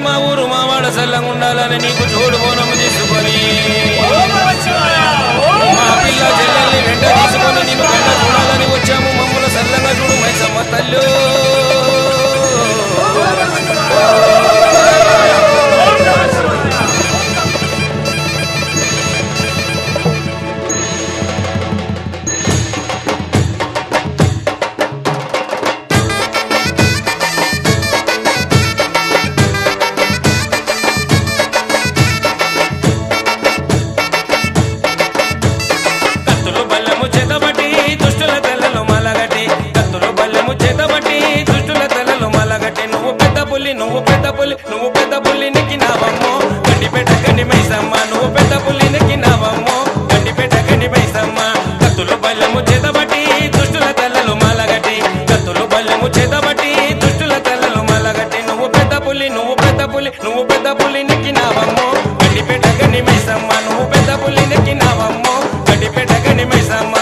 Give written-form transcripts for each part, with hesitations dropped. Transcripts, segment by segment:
మా ఊరు మా వాడ సల్లంగా ఉండాలని నీకు చూడు బోనము తీసుకొని మా పిల్ల చెల్లెల్ని వెంట తీసుకొని నీకు వెంట చూడాలని వచ్చాము. మమ్మల్ని సల్లంగా చూడు మైసమ్మ తల్లు. నువ్వు పెద్ద పుల్లి నెక్కినావమ్మో గండిపేట గండి మైసమ్మ. నువ్వు పెద్ద పుల్లి నెక్కినావమ్మో గండిపేట గండి మైసమ్మ. కత్తులు బల్లెము చేతబట్టి దుష్టుల తల్లలు మాలగట్టి. కత్తులు బల్లెము చేతబట్టి దుష్టుల తల్లలు మాలగట్టి. నువ్వు పెద్ద పుల్లి నెక్కినావమ్మో గండిపేట గండి మైసమ్మ. నువ్వు పెద్ద పుల్లి నెక్కినావమ్మో గండిపేట గండి మైసమ్మ.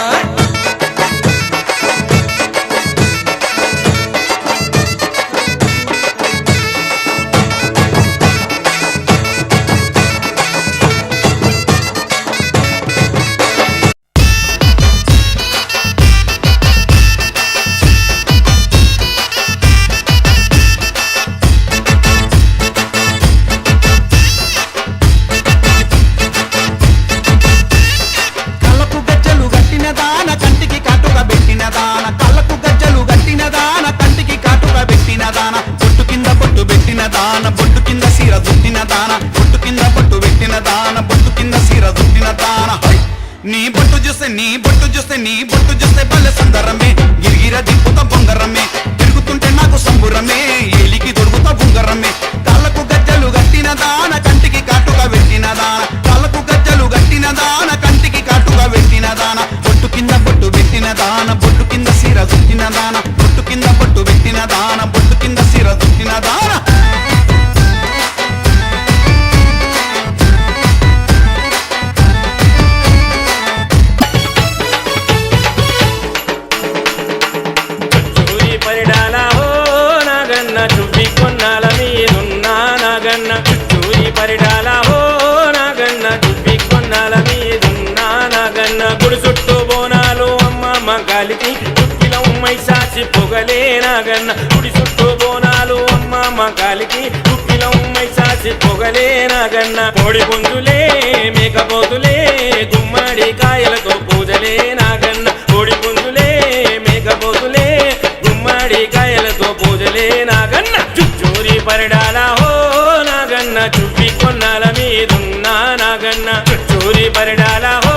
బొట్టు కింద సీర దుట్టిన దాన బొట్టు కింద బొట్టు పెట్టిన దాన బొట్టు కింద సీర దుట్టిన దాన. నీ బొట్టు చూస్తే భలే సుందరమే. గిరిగిర దిప్పుత బొంగరమే. తిరుగుతుంటే నాకు సంబురమే. ఏలికి దొరుకుతా బొంగరమే. కాళ్ళకు గజ్జలు గట్టిన దాన కంటికి కాటుగా పెట్టిన దాన. కాళ్ళకు గజ్జలు గట్టిన దాన కంటికి కాటుగా పెట్టిన దాన. బొట్టు కింద బొట్టు పెట్టిన దాన బొట్టు కింద సీర దుట్టిన దాన బొట్టు కింద బొట్టు పెట్టిన దాన బొట్టు కింద సీర దుట్టిన దాన. చువ్వి కొన్నాల మీదున్నా నాగన్న చుట్టూరి పరిడాల హో నాగన్న. చువ్వి కొన్నాల మీదున్నా నాగన్న. గుడి చుట్టూ బోనాలు అమ్మమ్మ గాలికి చుక్కిలో మైసాచి పొగలే నాగన్న. గుడి చుట్టూ బోనాలు అమ్మమ్మ గాలికి చుక్కిలో మైసాచి పొగలే నాగన్న. కోడి పుంజులే మేకపోతులే గుమ్మడి కాయలతో పూజలే నాగన్న. కోడి పుంజులే మేకపోతులే గుమ్మడి కాయలతో పూజలే నాగన్న. చుట్టూరి పరిడాల హో నాగన్న. చువ్వి కొన్నాల మీదున్నా నాగన్న. చుట్టూరి పరిడాల హో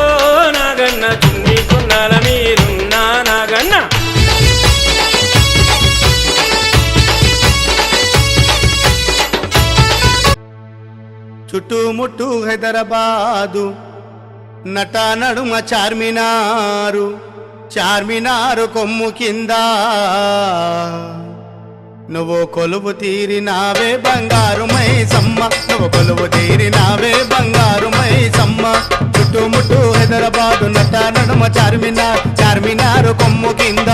నాగన్న. చువ్వి కొన్నాల మీదున్నా నాగన్న. చుట్టుముట్టు హైదరాబాదు నట నడుమ చార్మినారు. చార్మినారు కొమ్ము కింద నువ్వు కొలువు తీరినావే బంగారు మైసమ్మ. నువ్వు కొలువు తీరినావే బంగారు మైసమ్మ. చుట్టుముట్టు హైదరాబాదు నట నడుమ చార్మినార్. చార్మినారు కొమ్ము కింద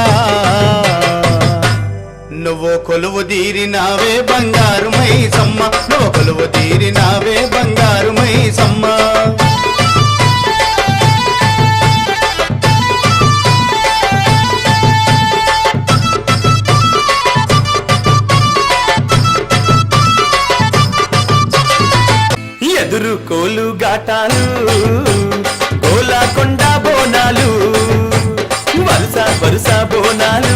నువ్వు కొలువు తీరినావే బంగారు మైసమ్మ. నువ్వు కొలువు తీరినావే బంగారు మైసమ్మ. ఎదురు కోలు గాటాలు గోలాకొండ బోనాలు వరుస వరుస బోనాలు